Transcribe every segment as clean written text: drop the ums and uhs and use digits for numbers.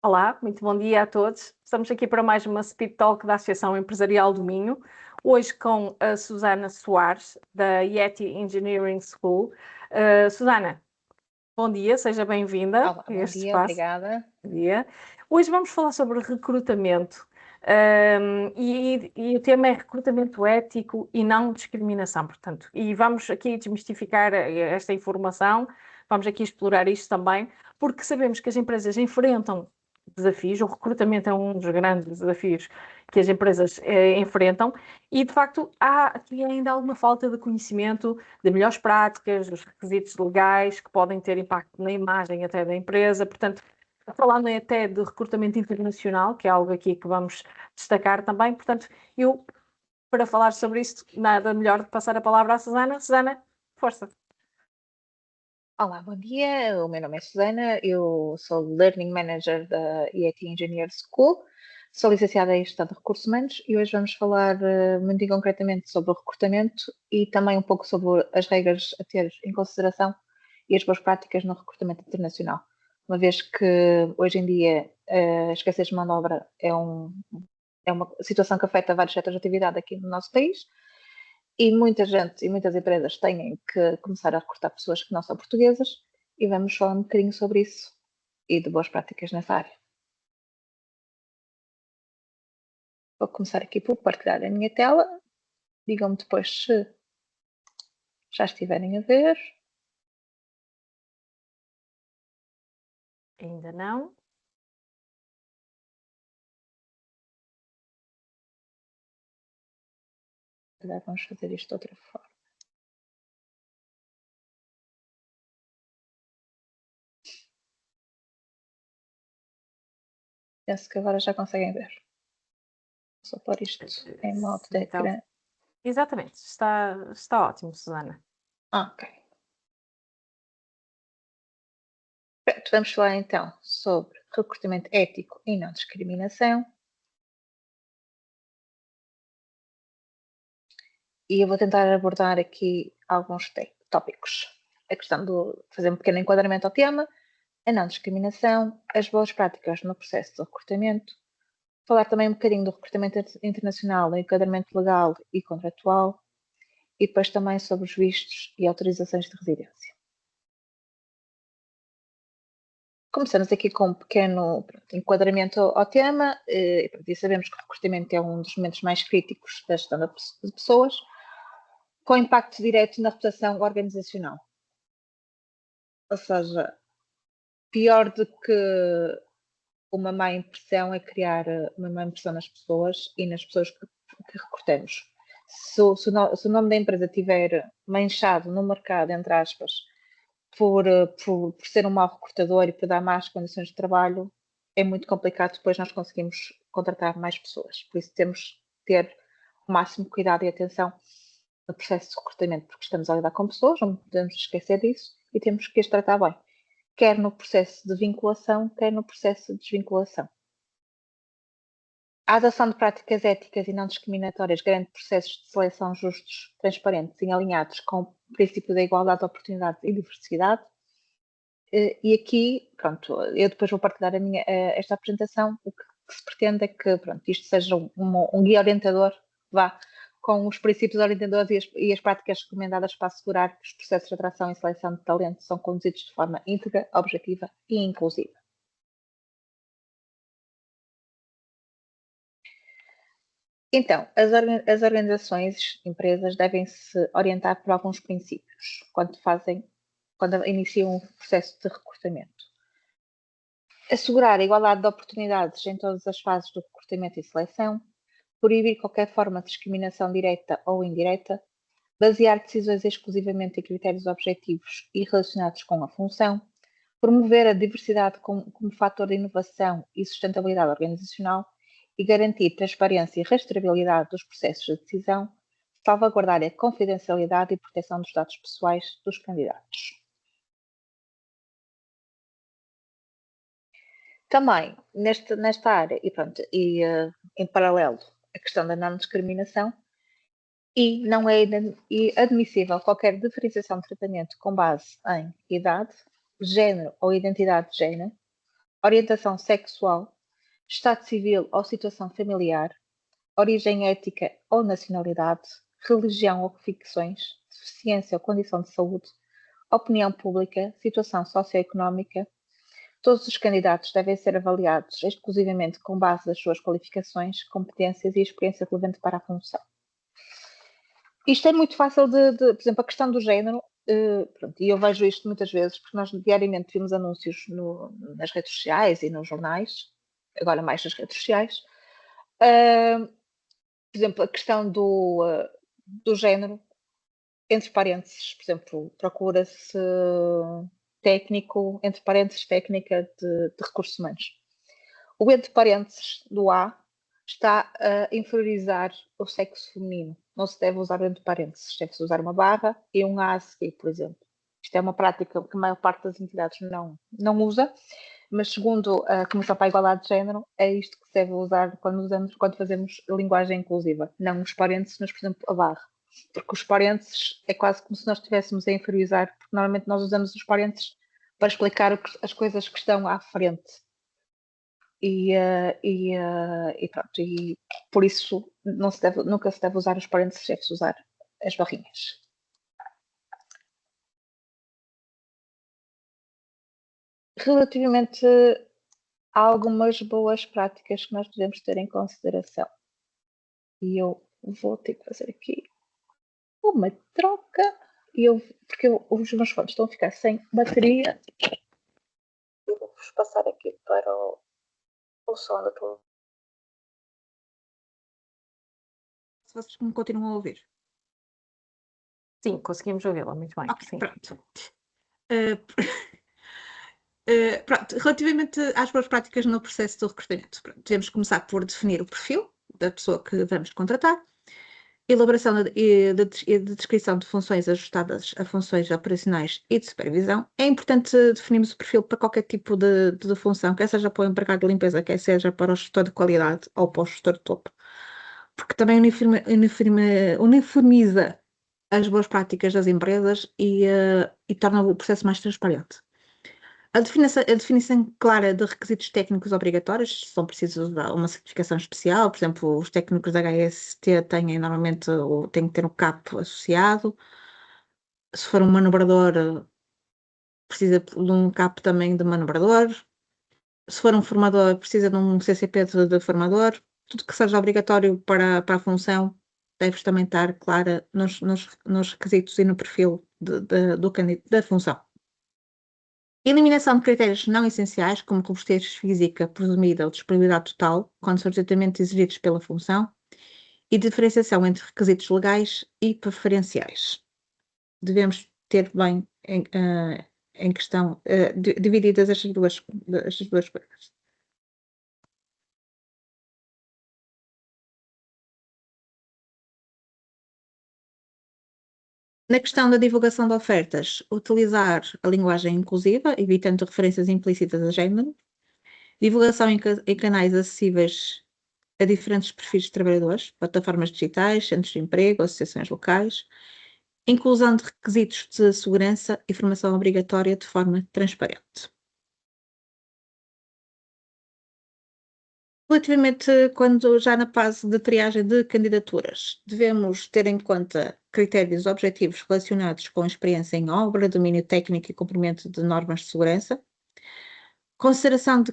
Olá, muito bom dia a todos. Estamos aqui para mais uma Speed Talk da Associação Empresarial do Minho, hoje com a Susana Soares, da Yeti Engineering School. Susana, bom dia, seja bem-vinda Olá, a bom este dia, espaço. obrigada. Bom dia. Hoje vamos falar sobre recrutamento, e o tema é recrutamento ético e não discriminação, portanto, e vamos aqui desmistificar esta informação, vamos aqui explorar isto também, porque sabemos que as empresas enfrentam desafios, o recrutamento é um dos grandes desafios que as empresas enfrentam e, de facto, há aqui ainda alguma falta de conhecimento de melhores práticas, dos requisitos legais que podem ter impacto na imagem até da empresa, portanto, falando até de recrutamento internacional, que é algo aqui que vamos destacar também, portanto, eu, para falar sobre isto, nada melhor do que passar a palavra à Susana. Susana, força. Olá, bom dia. O meu nome é Susana, eu sou Learning Manager da IET Engineer School, sou licenciada em Gestão de Recursos Humanos e hoje vamos falar muito concretamente sobre o recrutamento e também um pouco sobre as regras a ter em consideração e as boas práticas no recrutamento internacional. Uma vez que hoje em dia a escassez de mão de obra é uma situação que afeta vários setores de atividade aqui no nosso país. E muita gente e muitas empresas têm que começar a recrutar pessoas que não são portuguesas e vamos falar um bocadinho sobre isso e de boas práticas nessa área. Vou começar aqui por partilhar a minha tela. Digam-me depois se já estiverem a ver. Ainda não. Vamos fazer isto de outra forma. Penso que agora já conseguem ver. Vou só pôr isto em modo de Então, ecrã. exatamente, está ótimo, Susana. Ok. Pronto, vamos falar então sobre recrutamento ético e não discriminação. E eu vou tentar abordar aqui alguns tópicos. A questão de fazer um pequeno enquadramento ao tema, a não discriminação, as boas práticas no processo de recrutamento, falar também um bocadinho do recrutamento internacional, enquadramento legal e contratual, e depois também sobre os vistos e autorizações de residência. Começamos aqui com um pequeno enquadramento ao tema, e sabemos que o recrutamento é um dos momentos mais críticos da gestão de pessoas, com impacto direto na reputação organizacional. Ou seja, pior do que uma má impressão é criar uma má impressão nas pessoas e nas pessoas que recrutamos. Se o nome da empresa estiver manchado no mercado, entre aspas, por ser um mau recrutador e por dar más condições de trabalho, é muito complicado depois nós conseguimos contratar mais pessoas. Por isso temos que ter o máximo cuidado e atenção no processo de recrutamento, porque estamos a lidar com pessoas, não podemos esquecer disso e temos que as tratar bem, quer no processo de vinculação, quer no processo de desvinculação. A adoção de práticas éticas e não discriminatórias garante processos de seleção justos, transparentes e alinhados com o princípio da igualdade de oportunidades e diversidade. E aqui, pronto, eu depois vou partilhar esta apresentação. O que se pretende é que, pronto, isto seja um guia orientador, vá, com os princípios orientadores e as práticas recomendadas para assegurar que os processos de atração e seleção de talento são conduzidos de forma íntegra, objetiva e inclusiva. Então, as organizações, empresas, devem se orientar por alguns princípios quando iniciam um processo de recrutamento. Assegurar a igualdade de oportunidades em todas as fases do recrutamento e seleção, proibir qualquer forma de discriminação direta ou indireta, basear decisões exclusivamente em critérios objetivos e relacionados com a função, promover a diversidade como fator de inovação e sustentabilidade organizacional e garantir transparência e rastreabilidade dos processos de decisão, salvaguardar a confidencialidade e proteção dos dados pessoais dos candidatos. Também, nesta área, em paralelo, a questão da não discriminação, e não é admissível qualquer diferenciação de tratamento com base em idade, género ou identidade de género, orientação sexual, estado civil ou situação familiar, origem ética ou nacionalidade, religião ou convicções, deficiência ou condição de saúde, opinião pública, situação socioeconómica. Todos os candidatos devem ser avaliados exclusivamente com base nas suas qualificações, competências e experiência relevante para a função. Isto é muito fácil por exemplo, a questão do género, pronto, e eu vejo isto muitas vezes, porque nós diariamente vimos anúncios nas redes sociais e nos jornais, agora mais nas redes sociais. Por exemplo, a questão do género, entre parênteses, por exemplo, procura-se técnico, entre parênteses, técnica de recursos humanos. O entre parênteses do A está a inferiorizar o sexo feminino. Não se deve usar entre parênteses, deve-se usar uma barra e um A seguir, por exemplo. Isto é uma prática que a maior parte das entidades não usa, mas segundo a Comissão para a Igualdade de Género, é isto que se deve usar quando fazemos linguagem inclusiva. Não os parênteses, mas, por exemplo, a barra. Porque os parênteses é quase como se nós estivéssemos a inferiorizar, porque normalmente nós usamos os parênteses para explicar as coisas que estão à frente. E pronto, e por isso nunca se deve usar os parênteses, deve-se usar as barrinhas. Relativamente a algumas boas práticas que nós devemos ter em consideração. E eu vou ter que fazer aqui uma troca, porque os meus fones estão a ficar sem bateria. Eu vou-vos passar aqui para o som da televisão. Se vocês me continuam a ouvir. Sim, conseguimos ouvi-la muito bem. Ok, sim. pronto. Pronto, relativamente às boas práticas no processo de recrutamento, devemos começar por definir o perfil da pessoa que vamos contratar, elaboração e de descrição de funções ajustadas a funções operacionais e de supervisão. É importante definirmos o perfil para qualquer tipo de função, quer seja para o empregado de limpeza, quer seja para o gestor de qualidade ou para o gestor de topo, porque também uniformiza as boas práticas das empresas e torna o processo mais transparente. A definição clara de requisitos técnicos obrigatórios, são precisos uma certificação especial, por exemplo, os técnicos da HST têm que ter um CAP associado. Se for um manobrador, precisa de um CAP também de manobrador. Se for um formador, precisa de um CCP de formador. Tudo que seja obrigatório para a função deve também estar clara nos requisitos e no perfil da função. Eliminação de critérios não essenciais, como robustez física presumida ou disponibilidade total, quando são estritamente exigidos pela função, e diferenciação entre requisitos legais e preferenciais. Devemos ter bem em questão divididas estas duas coisas. Na questão da divulgação de ofertas, utilizar a linguagem inclusiva, evitando referências implícitas a género, divulgação em canais acessíveis a diferentes perfis de trabalhadores, plataformas digitais, centros de emprego, associações locais, inclusão de requisitos de segurança e formação obrigatória de forma transparente. Relativamente, quando já na fase de triagem de candidaturas, devemos ter em conta critérios objetivos relacionados com experiência em obra, domínio técnico e cumprimento de normas de segurança. Consideração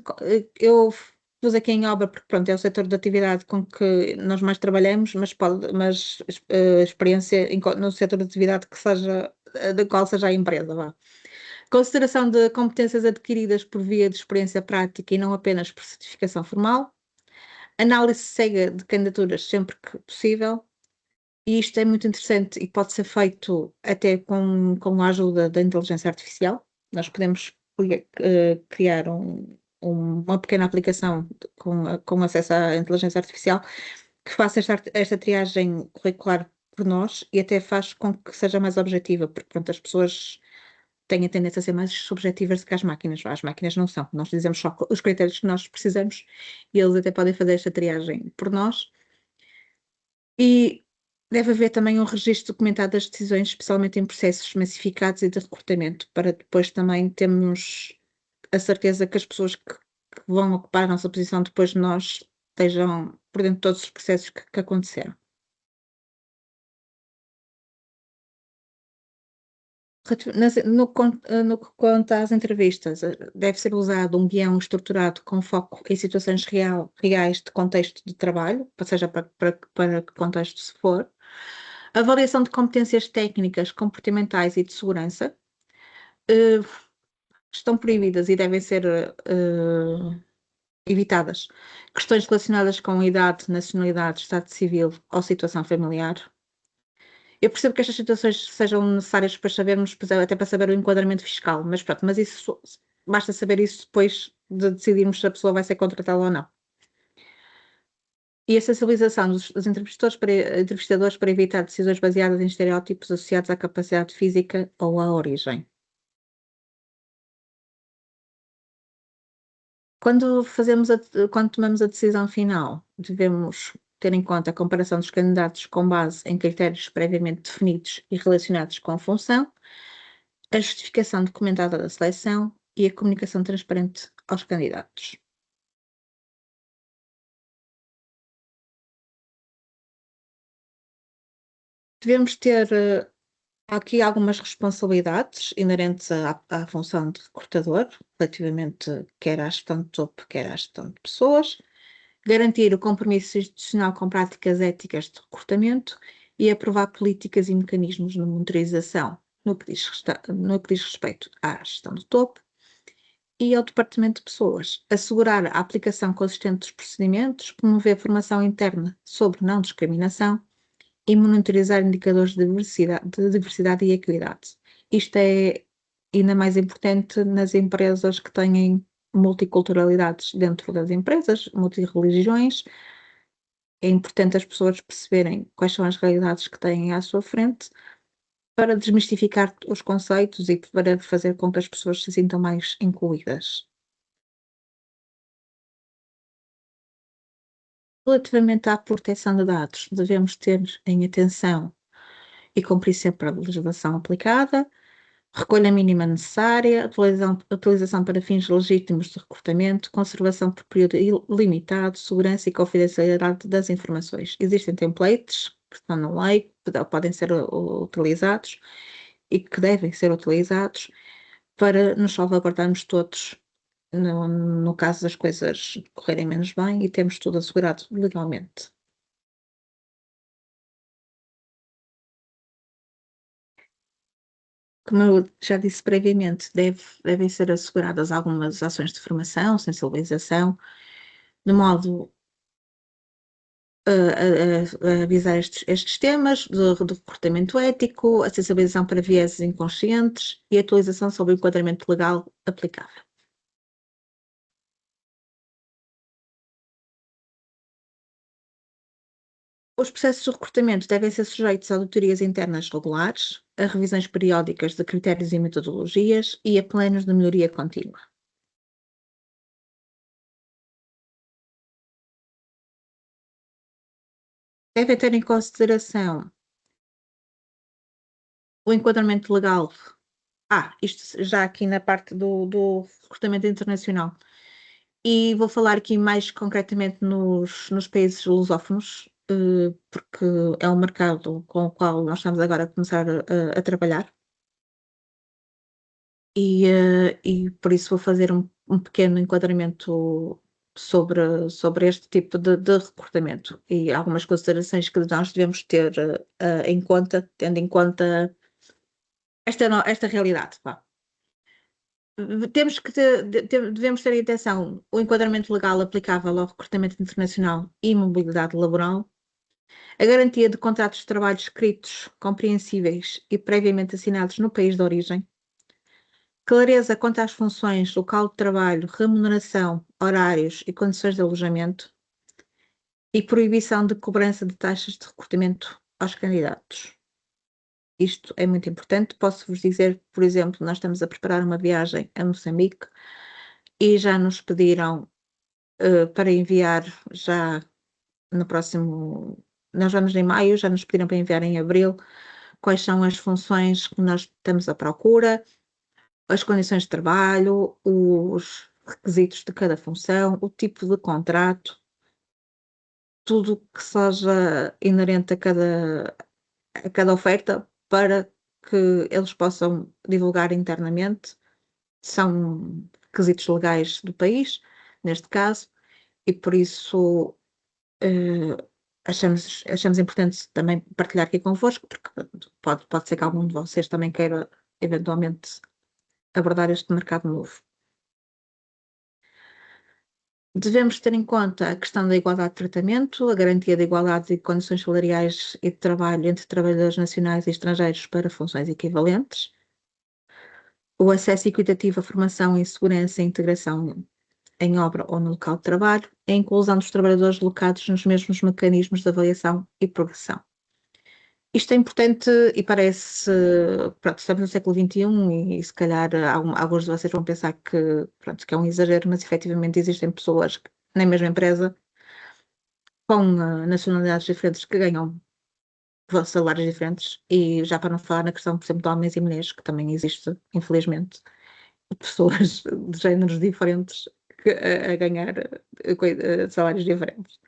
eu pus aqui em obra porque, pronto, é o setor de atividade com que nós mais trabalhamos, mas experiência no setor de atividade da qual seja a empresa, vá. Consideração de competências adquiridas por via de experiência prática e não apenas por certificação formal. Análise cega de candidaturas sempre que possível. E isto é muito interessante e pode ser feito até com a ajuda da inteligência artificial. Nós podemos criar uma pequena aplicação com acesso à inteligência artificial que faça esta triagem curricular por nós e até faz com que seja mais objetiva, porque pronto, as pessoas têm a tendência a ser mais subjetivas do que as máquinas. As máquinas não são. Nós dizemos só os critérios que nós precisamos e eles até podem fazer esta triagem por nós. E deve haver também um registro documentado das decisões, especialmente em processos massificados e de recrutamento, para depois também termos a certeza que as pessoas que que vão ocupar a nossa posição depois de nós estejam por dentro de todos os processos que aconteceram. No que conta às entrevistas, deve ser usado um guião estruturado com foco em situações reais de contexto de trabalho, seja para que contexto se for. Avaliação de competências técnicas, comportamentais e de segurança estão proibidas e devem ser evitadas. Questões relacionadas com idade, nacionalidade, estado civil ou situação familiar. Eu percebo que estas situações sejam necessárias para sabermos, até para saber o enquadramento fiscal, mas pronto, mas isso basta saber isso depois de decidirmos se a pessoa vai ser contratada ou não. E a sensibilização dos entrevistadores para evitar decisões baseadas em estereótipos associados à capacidade física ou à origem. Quando tomamos a decisão final, devemos ter em conta a comparação dos candidatos com base em critérios previamente definidos e relacionados com a função, a justificação documentada da seleção e a comunicação transparente aos candidatos. Devemos ter aqui algumas responsabilidades inerentes à função de recrutador, relativamente quer à gestão de topo, quer à gestão de pessoas, garantir o compromisso institucional com práticas éticas de recrutamento e aprovar políticas e mecanismos de monitorização no que diz respeito à gestão do topo e ao departamento de pessoas, assegurar a aplicação consistente dos procedimentos, promover formação interna sobre não discriminação e monitorizar indicadores de diversidade e equidade. Isto é ainda mais importante nas empresas que têm multiculturalidades dentro das empresas, multirreligiões. É importante as pessoas perceberem quais são as realidades que têm à sua frente para desmistificar os conceitos e para fazer com que as pessoas se sintam mais incluídas. Relativamente à proteção de dados, devemos ter em atenção e cumprir sempre a legislação aplicada, recolha mínima necessária, utilização para fins legítimos de recrutamento, conservação por período limitado, segurança e confidencialidade das informações. Existem templates que estão na lei, que podem ser utilizados e que devem ser utilizados para nos salvaguardarmos todos no caso das coisas correrem menos bem e termos tudo assegurado legalmente. Como eu já disse previamente, devem ser asseguradas algumas ações de formação, sensibilização, de modo a avisar estes temas do comportamento ético, a sensibilização para vieses inconscientes e a atualização sobre o enquadramento legal aplicável. Os processos de recrutamento devem ser sujeitos a auditorias internas regulares, a revisões periódicas de critérios e metodologias e a planos de melhoria contínua. Devem ter em consideração o enquadramento legal. Isto já aqui na parte do recrutamento internacional. E vou falar aqui mais concretamente nos países lusófonos, porque é um mercado com o qual nós estamos agora a começar a trabalhar. E por isso vou fazer um pequeno enquadramento sobre este tipo de recrutamento e algumas considerações que nós devemos ter em conta, tendo em conta esta realidade. Devemos ter em atenção o enquadramento legal aplicável ao recrutamento internacional e mobilidade laboral, a garantia de contratos de trabalho escritos, compreensíveis e previamente assinados no país de origem, clareza quanto às funções, local de trabalho, remuneração, horários e condições de alojamento e proibição de cobrança de taxas de recrutamento aos candidatos. Isto é muito importante. Posso-vos dizer, por exemplo, nós estamos a preparar uma viagem a Moçambique e já nos pediram para enviar já no próximo... Nós vamos em maio, já nos pediram para enviar em abril quais são as funções que nós estamos à procura, as condições de trabalho, os requisitos de cada função, o tipo de contrato, tudo que seja inerente a cada oferta para que eles possam divulgar internamente. São requisitos legais do país, neste caso, e por isso achamos importante também partilhar aqui convosco, porque pode ser que algum de vocês também queira eventualmente abordar este mercado novo. Devemos ter em conta a questão da igualdade de tratamento, a garantia da igualdade de condições salariais e de trabalho entre trabalhadores nacionais e estrangeiros para funções equivalentes, o acesso equitativo à formação em segurança e integração em obra ou no local de trabalho, a inclusão dos trabalhadores locados nos mesmos mecanismos de avaliação e progressão. Isto é importante e parece, pronto, estamos no século XXI e se calhar alguns de vocês vão pensar que, pronto, que é um exagero, mas efetivamente existem pessoas na mesma empresa com nacionalidades diferentes que ganham salários diferentes e já para não falar na questão, por exemplo, de homens e mulheres, que também existe, infelizmente, pessoas de géneros diferentes a ganhar salários diferentes.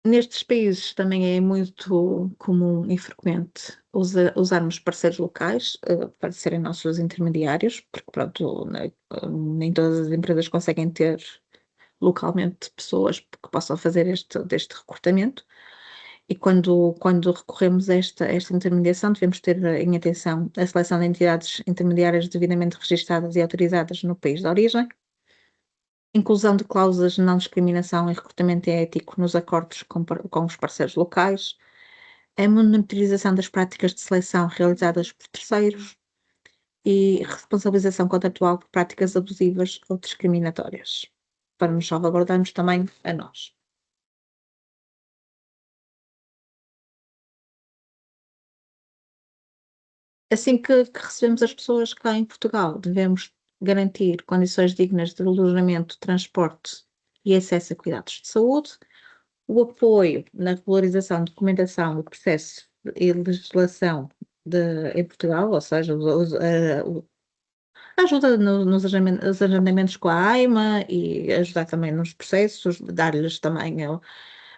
Nestes países também é muito comum e frequente usarmos parceiros locais para serem nossos intermediários, porque pronto, nem todas as empresas conseguem ter localmente pessoas que possam fazer este recrutamento. E quando recorremos a esta intermediação, devemos ter em atenção a seleção de entidades intermediárias devidamente registadas e autorizadas no país de origem, inclusão de cláusulas de não discriminação e recrutamento ético nos acordos com os parceiros locais, a monitorização das práticas de seleção realizadas por terceiros e responsabilização contratual por práticas abusivas ou discriminatórias, para nos salvaguardarmos também a nós. Assim que recebemos as pessoas cá em Portugal, devemos garantir condições dignas de alojamento, transporte e acesso a cuidados de saúde, o apoio na regularização, documentação e processo e legislação em Portugal, ou seja, a ajuda nos agendamentos com a AIMA e ajudar também nos processos, dar-lhes também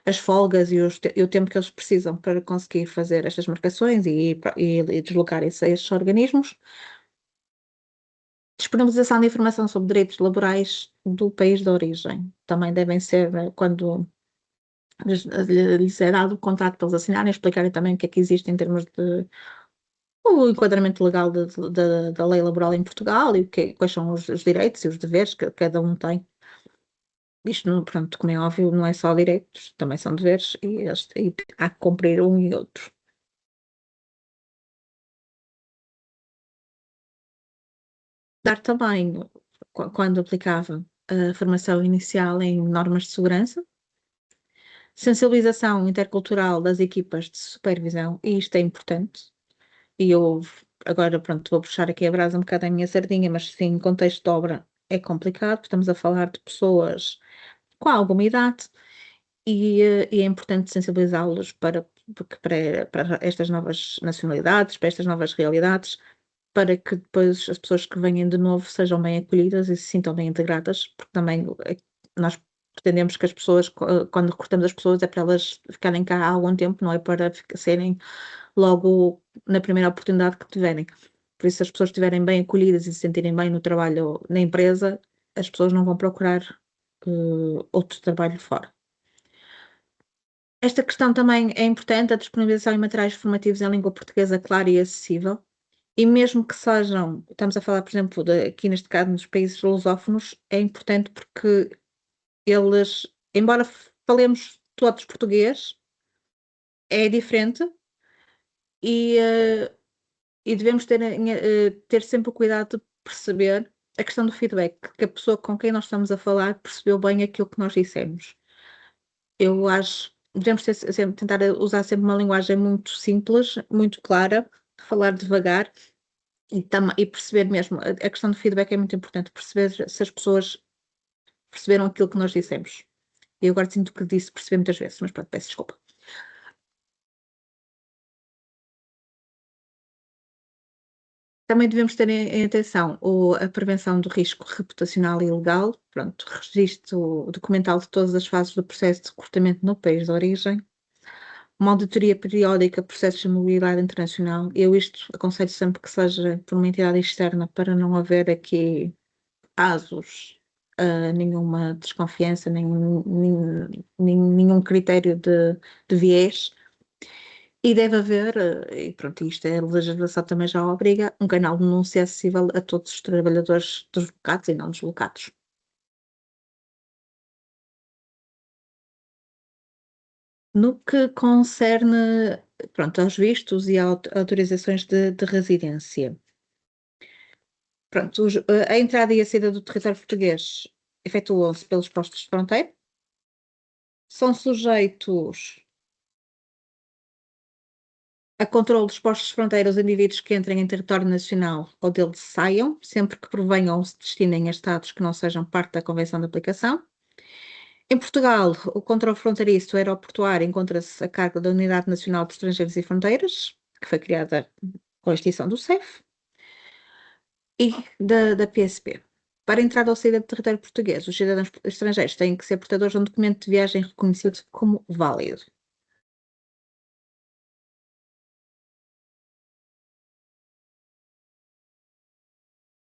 as folgas e o tempo que eles precisam para conseguir fazer estas marcações e deslocarem-se a estes organismos. Disponibilização de informação sobre direitos laborais do país de origem. Também devem ser, quando lhes é dado o contrato para eles assinarem, explicarem também o que é que existe em termos de o enquadramento legal da lei laboral em Portugal e quais são os direitos e os deveres que cada um tem. Isto, pronto, como é óbvio, não é só direitos, também são deveres e há que cumprir um e outro. Dar também, quando aplicava a formação inicial em normas de segurança, sensibilização intercultural das equipas de supervisão, e isto é importante, e eu agora, pronto, vou puxar aqui a brasa um bocado a minha sardinha, mas sim, em contexto de obra é complicado, estamos a falar de pessoas com alguma idade e é importante sensibilizá-los para estas novas nacionalidades, para estas novas realidades, para que depois as pessoas que venham de novo sejam bem acolhidas e se sintam bem integradas, porque também nós pretendemos que as pessoas, quando recrutamos as pessoas, é para elas ficarem cá há algum tempo, não é para serem logo na primeira oportunidade que tiverem. Por isso, se as pessoas estiverem bem acolhidas e se sentirem bem no trabalho na empresa, as pessoas não vão procurar outro trabalho fora. Esta questão também é importante, a disponibilização de materiais formativos em língua portuguesa clara e acessível, e mesmo que sejam, estamos a falar, por exemplo, aqui neste caso nos países lusófonos, é importante porque eles, embora falemos todos português, é diferente e devemos ter sempre o cuidado de perceber a questão do feedback, que a pessoa com quem nós estamos a falar percebeu bem aquilo que nós dissemos. Eu acho que devemos tentar usar sempre uma linguagem muito simples, muito clara, falar devagar e perceber mesmo. A questão do feedback é muito importante, perceber se as pessoas perceberam aquilo que nós dissemos. Eu agora sinto que disse perceber muitas vezes, mas pronto, peço desculpa. Também devemos ter em atenção a prevenção do risco reputacional e legal, pronto, registro documental de todas as fases do processo de recrutamento no país de origem, uma auditoria periódica de processos de mobilidade internacional. Eu isto aconselho sempre que seja por uma entidade externa para não haver aqui casos, nenhuma desconfiança, nenhum critério de viés. E deve haver, e pronto, isto a legislação também já obriga, um canal de denúncia acessível a todos os trabalhadores deslocados e não deslocados. No que concerne, pronto, aos vistos e autorizações de residência. Pronto, a entrada e a saída do território português efetuam-se pelos postos de fronteira. São sujeitos a controle dos postos de fronteira os indivíduos que entrem em território nacional ou dele saiam, sempre que provenham ou se destinem a estados que não sejam parte da Convenção de Aplicação. Em Portugal, o controle fronteiriço aeroportuário encontra-se a cargo da Unidade Nacional de Estrangeiros e Fronteiras, que foi criada com a extinção do CEF, e da PSP. Para a entrada ou saída do território português, os cidadãos estrangeiros têm que ser portadores de um documento de viagem reconhecido como válido.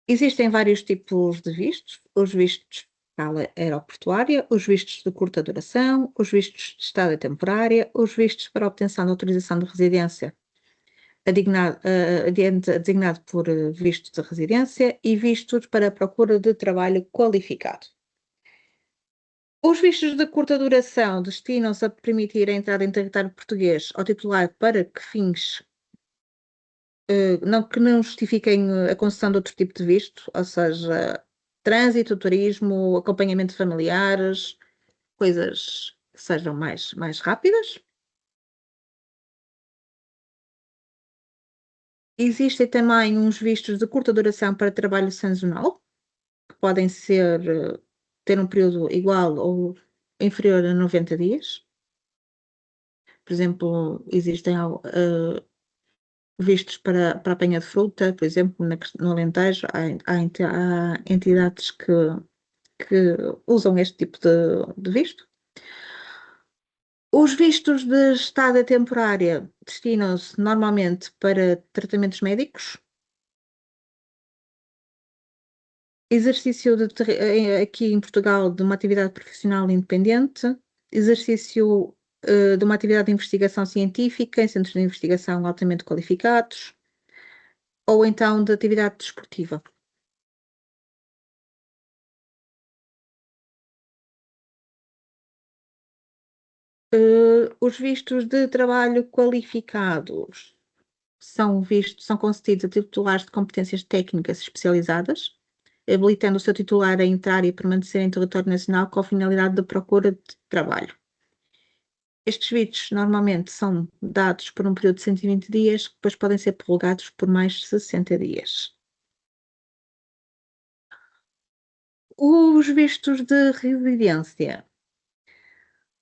Existem vários tipos de vistos, os vistos de escala aeroportuária, os vistos de curta duração, os vistos de estada temporária, os vistos para obtenção de autorização de residência, designado por visto de residência, e vistos para procura de trabalho qualificado. Os vistos de curta duração destinam-se a permitir a entrada em território português ao titular para que fins que não justifiquem a concessão de outro tipo de visto, ou seja, trânsito, turismo, acompanhamento de familiares, coisas que sejam mais rápidas. Existem também uns vistos de curta duração para trabalho sazonal, que podem ter um período igual ou inferior a 90 dias. Por exemplo, existem vistos para apanha de fruta, por exemplo, no Alentejo, há entidades que usam este tipo de visto. Os vistos de estada temporária destinam-se normalmente para tratamentos médicos, exercício aqui em Portugal de uma atividade profissional independente, exercício de uma atividade de investigação científica em centros de investigação altamente qualificados, ou então de atividade desportiva. Os vistos de trabalho qualificados são concedidos a titulares de competências técnicas especializadas, habilitando o seu titular a entrar e a permanecer em território nacional com a finalidade de procura de trabalho. Estes vistos normalmente são dados por um período de 120 dias, que depois podem ser prorrogados por mais 60 dias. Os vistos de residência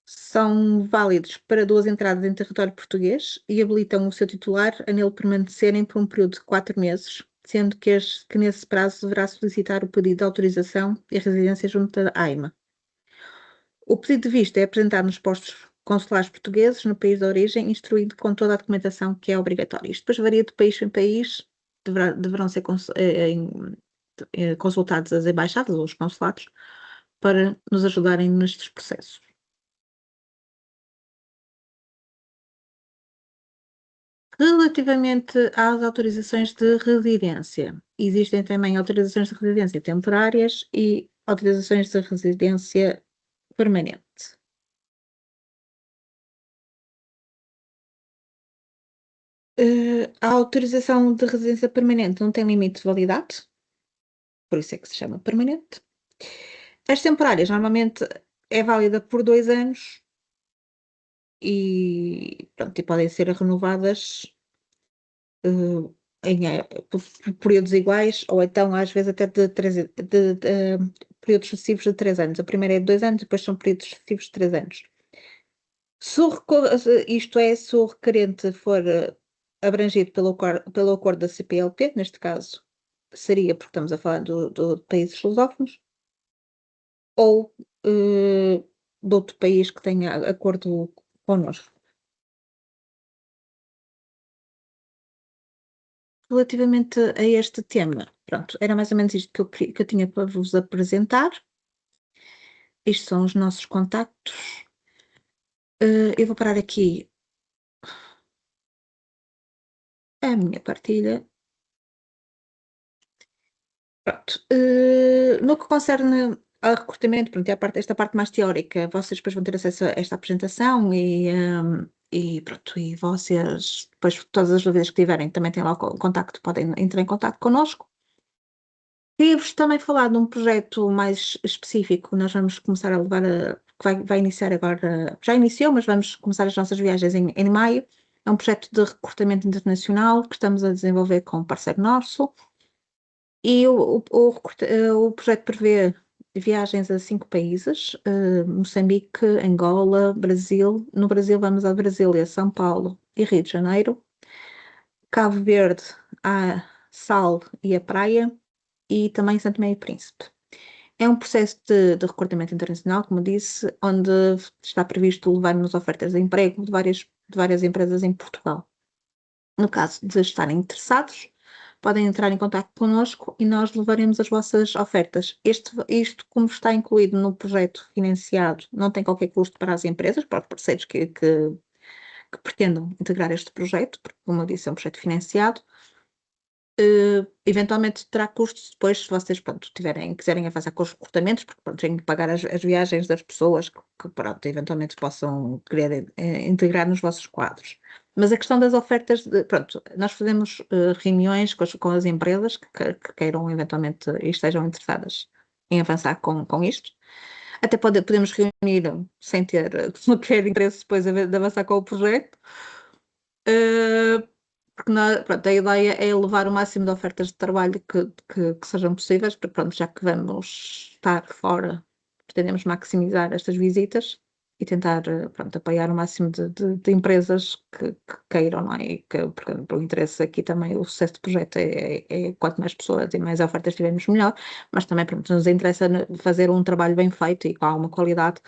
são válidos para 2 entradas em território português e habilitam o seu titular a nele permanecerem por um período de 4 meses, sendo que nesse prazo deverá solicitar o pedido de autorização e residência junto à AIMA. O pedido de visto é apresentado nos postos consulares portugueses no país de origem, instruído com toda a documentação que é obrigatória. Isto depois varia de país em país, deverão ser consultados as embaixadas ou os consulados para nos ajudarem nestes processos. Relativamente às autorizações de residência, existem também autorizações de residência temporárias e autorizações de residência permanente. A autorização de residência permanente não tem limite de validade, por isso é que se chama permanente. As temporárias normalmente é válida por 2 anos e podem ser renovadas por períodos iguais, ou então às vezes até de períodos sucessivos de 3 anos. A primeira é de 2 anos, depois são períodos sucessivos de 3 anos. Se o requerente for abrangido pelo acordo da CPLP, neste caso seria porque estamos a falar do países lusófonos, ou de outro país que tenha acordo connosco. Relativamente a este tema, pronto, era mais ou menos isto que eu tinha para vos apresentar. Isto são os nossos contactos. Eu vou parar aqui a minha partilha. Pronto. No que concerne ao recrutamento, pronto, esta parte mais teórica, vocês depois vão ter acesso a esta apresentação e pronto, e vocês, depois, todas as dúvidas que tiverem, também têm lá o contacto, podem entrar em contacto connosco. Queria-vos também falar de um projeto mais específico, nós vamos começar a levar, que vai iniciar agora, já iniciou, mas vamos começar as nossas viagens em maio. É um projeto de recrutamento internacional que estamos a desenvolver com um parceiro nosso. E o projeto prevê viagens a 5 países, Moçambique, Angola, Brasil. No Brasil vamos a Brasília, São Paulo e Rio de Janeiro. Cabo Verde, a Sal e a Praia. E também Santo Tomé e Príncipe. É um processo de recrutamento internacional, como disse, onde está previsto levar-nos ofertas de emprego de várias empresas em Portugal. No caso de estarem interessados, podem entrar em contato connosco e nós levaremos as vossas ofertas. Isto, como está incluído no projeto financiado, não tem qualquer custo para as empresas, para os parceiros que pretendam integrar este projeto, porque, como eu disse, é um projeto financiado. Eventualmente terá custos depois, se vocês, pronto, quiserem avançar com os recrutamentos, porque, pronto, têm que pagar as viagens das pessoas que, pronto, eventualmente possam querer integrar nos vossos quadros. Mas a questão das ofertas, pronto, nós fazemos reuniões com as empresas que queiram eventualmente e estejam interessadas em avançar com isto. Até podemos reunir sem ter qualquer interesse depois de avançar com o projeto. Porque pronto, a ideia é levar o máximo de ofertas de trabalho que sejam possíveis, porque pronto, já que vamos estar fora, pretendemos maximizar estas visitas e tentar pronto, apoiar o máximo de empresas que queiram, não é? E porque o interesse aqui também, o sucesso do projeto é quanto mais pessoas e mais ofertas tivermos melhor, mas também pronto, nos interessa fazer um trabalho bem feito e com alguma qualidade,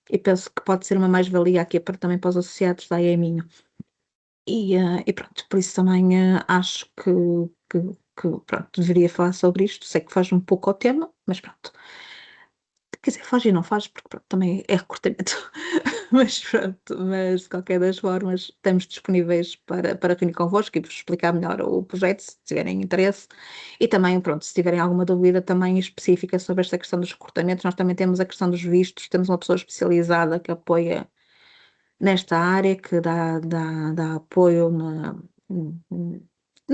e penso que pode ser uma mais-valia aqui também para os associados da EMINHO. E pronto, por isso também acho que pronto, deveria falar sobre isto. Sei que faz um pouco ao tema, mas pronto. Quer dizer, faz e não faz, porque pronto, também é recrutamento. Mas pronto, mas de qualquer das formas, estamos disponíveis para reunir convosco e vos explicar melhor o projeto, se tiverem interesse. E também, pronto, se tiverem alguma dúvida também específica sobre esta questão dos recrutamentos, nós também temos a questão dos vistos, temos uma pessoa especializada que apoia nesta área, que dá apoio na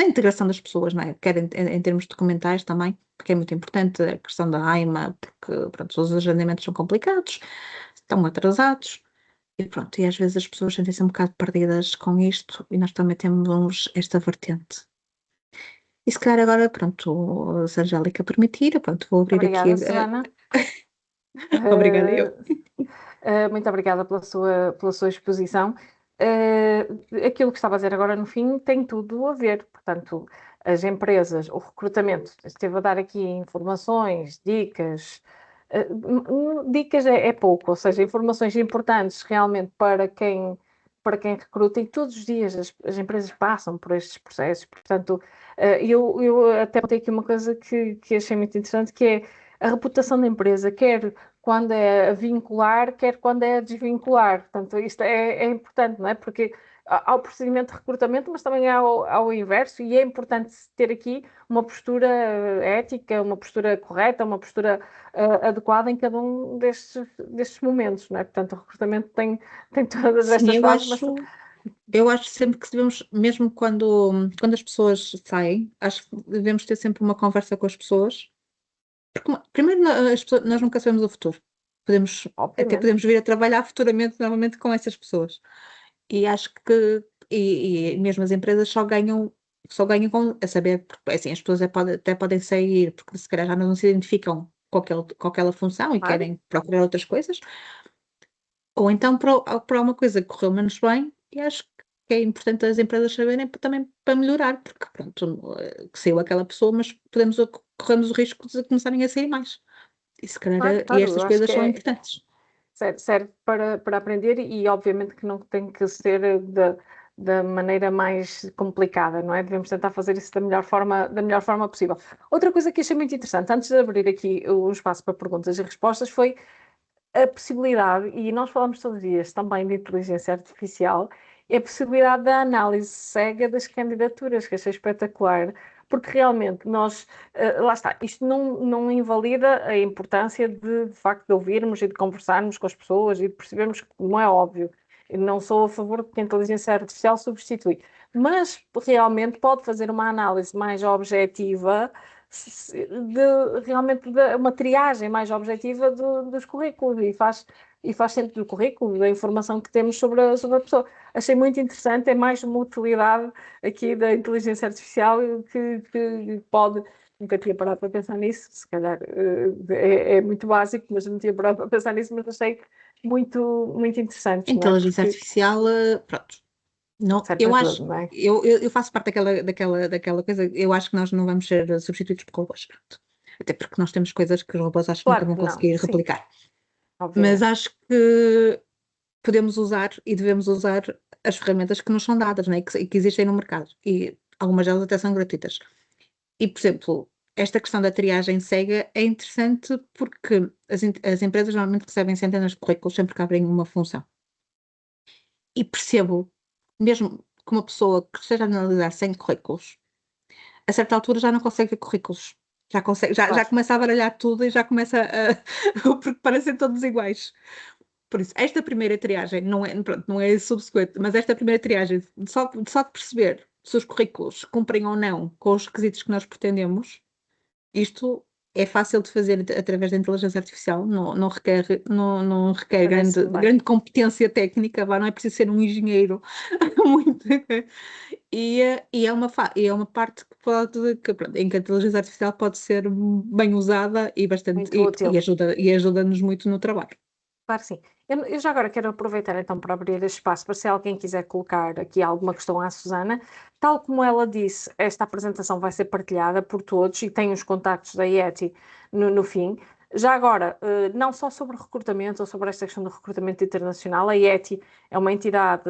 integração das pessoas, não é? Quer em termos documentais também, porque é muito importante a questão da AIMA, porque pronto, os agendamentos são complicados, estão atrasados, e pronto, e às vezes as pessoas sentem-se um bocado perdidas com isto, e nós também temos esta vertente. E se calhar agora, pronto, se a Angélica permitir, pronto, vou abrir Obrigada, aqui. Susana. Obrigada, eu. Muito obrigada pela sua exposição. Aquilo que estava a dizer agora no fim tem tudo a ver, portanto, as empresas, o recrutamento, esteve a dar aqui informações, dicas. Dicas é pouco, ou seja, informações importantes realmente para quem recruta, e todos os dias as empresas passam por estes processos, portanto, eu até botei aqui uma coisa que achei muito interessante, que é a reputação da empresa, quer quando é a vincular, quer quando é a desvincular. Portanto, isto é importante, não é? Porque há o procedimento de recrutamento, mas também há ao inverso, e é importante ter aqui uma postura ética, uma postura correta, uma postura adequada em cada um destes momentos, não é? Portanto, o recrutamento tem todas Sim, estas fases. eu acho sempre que devemos, mesmo quando as pessoas saem, acho que devemos ter sempre uma conversa com as pessoas. Porque, primeiro, nós nunca sabemos o futuro. Até podemos vir a trabalhar futuramente novamente com essas pessoas. E acho que e mesmo as empresas só ganham a saber, porque assim, as pessoas até podem sair porque se calhar já não se identificam com aquela função e Claro. querem procurar outras coisas. Ou então para uma coisa que correu menos bem, e acho que é importante as empresas saberem também para melhorar, porque pronto, que saiu aquela pessoa, mas corremos o risco de começarem a sair mais. E se calhar Claro, e claro, estas eu acho coisas que são importantes. serve para aprender e obviamente que não tem que ser da maneira mais complicada, não é? Devemos tentar fazer isso da melhor forma possível. Outra coisa que achei muito interessante, antes de abrir aqui o espaço para perguntas e respostas, foi a possibilidade, e nós falamos todos os dias também de inteligência artificial, é a possibilidade da análise cega das candidaturas, que achei espetacular, porque realmente nós, lá está, isto não invalida a importância de facto de ouvirmos e de conversarmos com as pessoas e de percebermos que não é óbvio. Eu não sou a favor de que a inteligência artificial substitui, mas realmente pode fazer uma análise mais objetiva realmente uma triagem mais objetiva dos currículos e faz sempre do currículo, da informação que temos sobre a pessoa. Achei muito interessante, é mais uma utilidade aqui da inteligência artificial que pode. Nunca tinha parado para pensar nisso, se calhar é muito básico, mas não tinha parado para pensar nisso, mas achei muito interessante. Inteligência artificial, pronto. Não, serve eu para acho, tudo, não é? eu faço parte daquela coisa, eu acho que nós não vamos ser substituídos por robôs, pronto. Até porque nós temos coisas que os robôs acho que nunca Claro vão que não, conseguir sim, replicar. Mas obviamente. acho que podemos usar e devemos usar as ferramentas que nos são dadas, né? E que existem no mercado. E algumas delas até são gratuitas. E, por exemplo, esta questão da triagem cega é interessante porque as empresas normalmente recebem centenas de currículos sempre que abrem uma função. E percebo, mesmo que uma pessoa que esteja a analisar 100 currículos, a certa altura já não consegue ver currículos. Já Claro. começa a baralhar tudo e já começa porque parecem todos iguais. Por isso, esta primeira triagem não é subsequente, mas esta primeira triagem, só de perceber se os currículos cumprem ou não com os requisitos que nós pretendemos, isto é fácil de fazer através da inteligência artificial, não requer Parece-me bem. grande competência técnica, não é preciso ser um engenheiro muito. E é uma parte em que a inteligência artificial pode ser bem usada e bastante Muito útil. ajuda-nos muito no trabalho. Claro que sim. Eu já agora quero aproveitar então para abrir este espaço para se alguém quiser colocar aqui alguma questão à Susana. Tal como ela disse, esta apresentação vai ser partilhada por todos e tem os contactos da IETI no fim. Já agora, não só sobre recrutamento ou sobre esta questão do recrutamento internacional, a IETI é uma entidade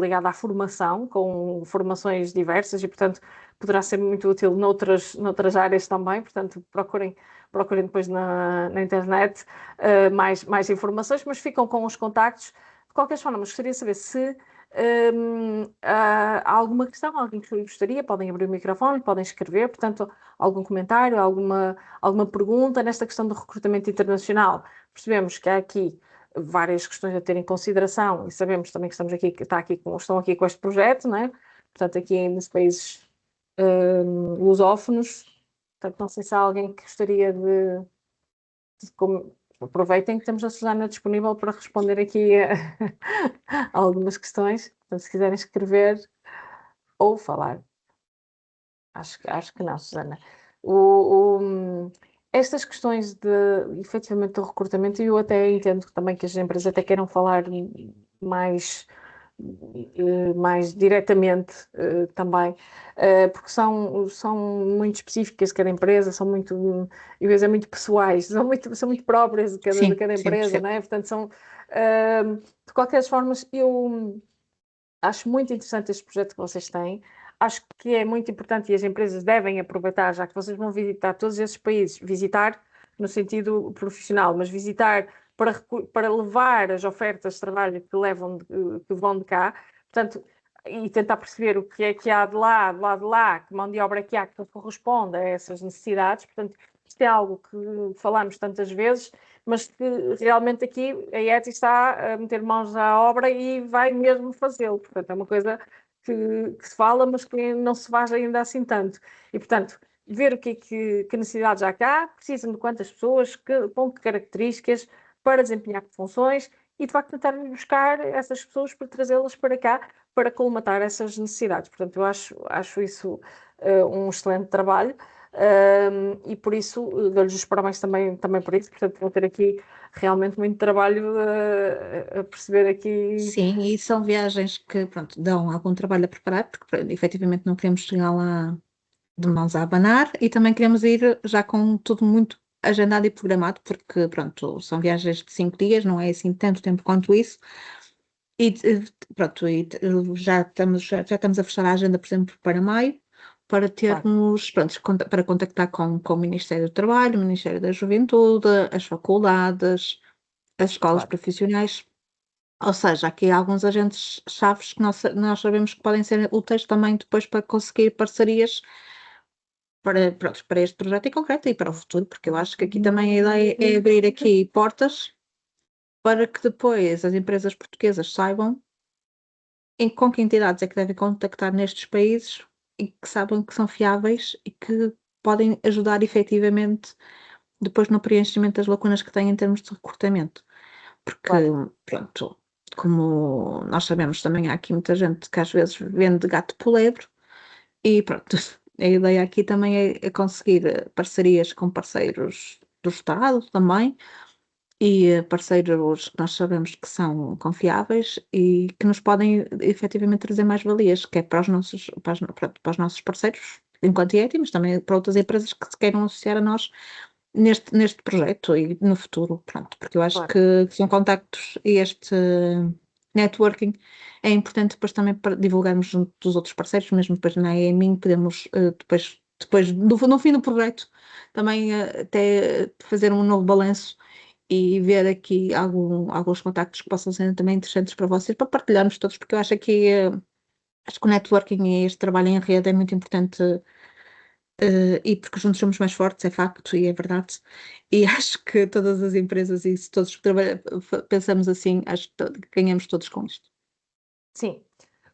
ligada à formação, com formações diversas e, portanto, poderá ser muito útil noutras áreas também. Portanto, procurem depois na internet mais informações, mas ficam com os contactos. De qualquer forma, mas gostaria de saber se há alguma questão, alguém que gostaria, podem abrir o microfone, podem escrever, portanto, algum comentário, alguma pergunta nesta questão do recrutamento internacional. Percebemos que há aqui várias questões a ter em consideração e sabemos também que estão aqui com este projeto, não é? Portanto, aqui nos países lusófonos. Portanto, não sei se há alguém que gostaria de aproveitem que temos a Susana disponível para responder aqui a algumas questões. Portanto, se quiserem escrever ou falar. Acho que não, Susana. Estas questões efetivamente do recrutamento, e eu até entendo também que as empresas até queiram falar mais diretamente também, porque são muito específicas de cada empresa, são muito, e vezes é muito pessoais, são muito próprias de Sim, cada sim, empresa, percebo. não é? Portanto, de qualquer forma, eu acho muito interessante este projeto que vocês têm. Acho que é muito importante e as empresas devem aproveitar, já que vocês vão visitar todos esses países, visitar no sentido profissional, mas visitar para levar as ofertas de trabalho que vão de cá, portanto, e tentar perceber o que é que há de lá, que mão de obra é que há que corresponde a essas necessidades. Portanto, isto é algo que falamos tantas vezes, mas que realmente aqui a ETI está a meter mãos à obra e vai mesmo fazê-lo. Portanto, é uma coisa que se fala, mas que não se faz ainda assim tanto. E, portanto, ver que necessidades há cá, precisam de quantas pessoas, com que características, para desempenhar que funções, e de facto tentar buscar essas pessoas para trazê-las para cá, para colmatar essas necessidades. Portanto, eu acho isso um excelente trabalho. e por isso dou-lhes os parabéns também por isso, portanto vou ter aqui realmente muito trabalho a perceber aqui. Sim, e são viagens que, pronto, dão algum trabalho a preparar, porque efetivamente não queremos chegar lá de mãos a abanar e também queremos ir já com tudo muito agendado e programado, porque, pronto, são viagens de 5 dias, não é assim tanto tempo quanto isso. E pronto, já estamos a fechar a agenda, por exemplo, para maio, para termos, pronto, para contactar com o Ministério do Trabalho, o Ministério da Juventude, as faculdades, as escolas profissionais. Ou seja, aqui há alguns agentes chaves que nós sabemos que podem ser úteis também depois para conseguir parcerias pronto, para este projeto em concreto e para o futuro, porque eu acho que aqui também a ideia é abrir aqui portas para que depois as empresas portuguesas saibam com que entidades é que devem contactar nestes países e que saibam que são fiáveis e que podem ajudar efetivamente depois no preenchimento das lacunas que têm em termos de recrutamento. Porque, pronto, como nós sabemos, também há aqui muita gente que às vezes vende gato por lebre e pronto, a ideia aqui também é conseguir parcerias com parceiros do Estado também e parceiros que nós sabemos que são confiáveis e que nos podem efetivamente trazer mais valias, quer para os nossos parceiros enquanto IETI, mas também para outras empresas que se queiram associar a nós neste projeto e no futuro, pronto, porque eu acho que são contactos e este networking é importante depois também para divulgarmos junto dos outros parceiros, mesmo depois na EMIN podemos depois no fim do projeto também até fazer um novo balanço e ver aqui alguns contactos que possam ser também interessantes para vocês, para partilharmos todos, porque eu acho que acho que o networking e este trabalho em rede é muito importante e porque juntos somos mais fortes, é facto e é verdade. E acho que todas as empresas e se todos pensamos assim, acho que ganhamos todos com isto. Sim,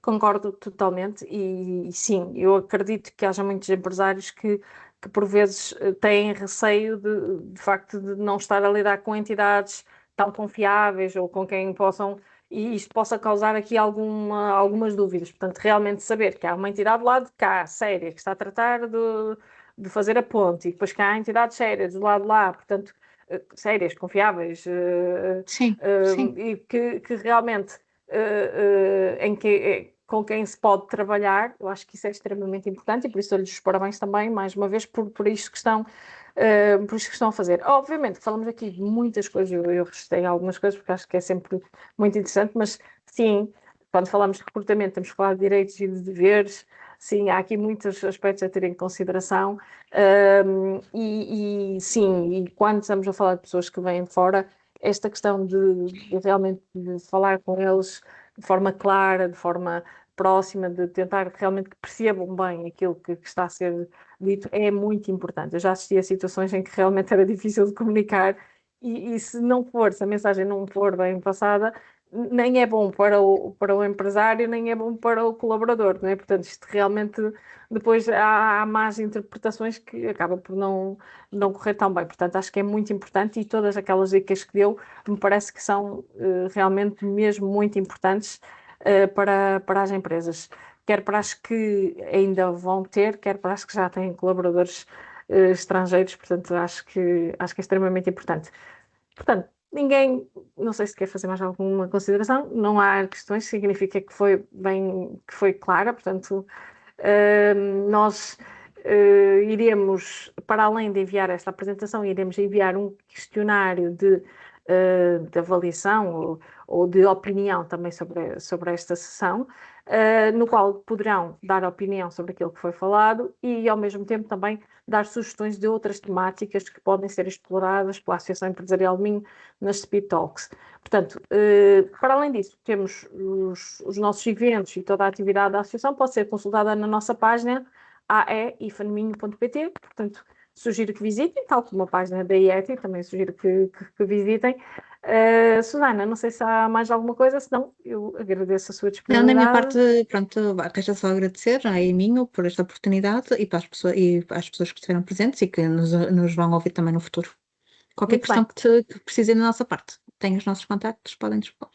concordo totalmente e sim, eu acredito que haja muitos empresários que por vezes têm receio de facto de não estar a lidar com entidades tão confiáveis ou com quem possam, e isto possa causar aqui algumas dúvidas. Portanto, realmente saber que há uma entidade lá de cá, séria, que está a tratar de fazer a ponte, e depois que há entidades sérias do lado de lá, portanto, sérias, confiáveis, Sim, sim. e que realmente com quem se pode trabalhar, eu acho que isso é extremamente importante e por isso dou-lhes os parabéns também, mais uma vez, por isto que estão a fazer. Obviamente, falamos aqui de muitas coisas, eu registrei algumas coisas porque acho que é sempre muito interessante, mas sim, quando falamos de recrutamento temos que falar de direitos e de deveres, sim, há aqui muitos aspectos a ter em consideração e sim, e quando estamos a falar de pessoas que vêm de fora, esta questão de realmente de falar com eles de forma clara, de forma próxima, de tentar realmente que percebam bem aquilo que está a ser dito, é muito importante. Eu já assisti a situações em que realmente era difícil de comunicar e se não for, se a mensagem não for bem passada, nem é bom para o empresário, nem é bom para o colaborador, não é? Portanto, isto realmente depois há más interpretações que acabam por não correr tão bem. Portanto, acho que é muito importante e todas aquelas dicas que deu me parece que são realmente mesmo muito importantes para as empresas. Quer para as que ainda vão ter, quer para as que já têm colaboradores estrangeiros, portanto, acho que é extremamente importante. Portanto, não sei se quer fazer mais alguma consideração, não há questões, significa que foi bem, que foi clara, portanto, nós iremos, para além de enviar esta apresentação, iremos enviar um questionário de avaliação ou de opinião também sobre esta sessão, no qual poderão dar opinião sobre aquilo que foi falado e, ao mesmo tempo, também dar sugestões de outras temáticas que podem ser exploradas pela Associação Empresarial de Minho nas Speed Talks. Portanto, para além disso, temos os nossos eventos e toda a atividade da Associação pode ser consultada na nossa página ae-minho.pt, portanto, sugiro que visitem, tal como a página da IETI, também sugiro que visitem. Susana, não sei se há mais alguma coisa, senão eu agradeço a sua Não, disponibilidade. da minha parte, pronto, resta só agradecer à Eminho por esta oportunidade e para as pessoas que estiveram presentes e que nos vão ouvir também no futuro. Qualquer Muito questão bem. que precisem da nossa parte, têm os nossos contactos, podem dispor.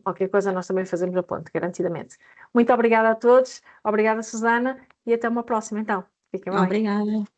Qualquer coisa nós também fazemos a ponte, garantidamente. Muito obrigada a todos, obrigada Susana e até uma próxima então. Fiquem bem. Obrigada.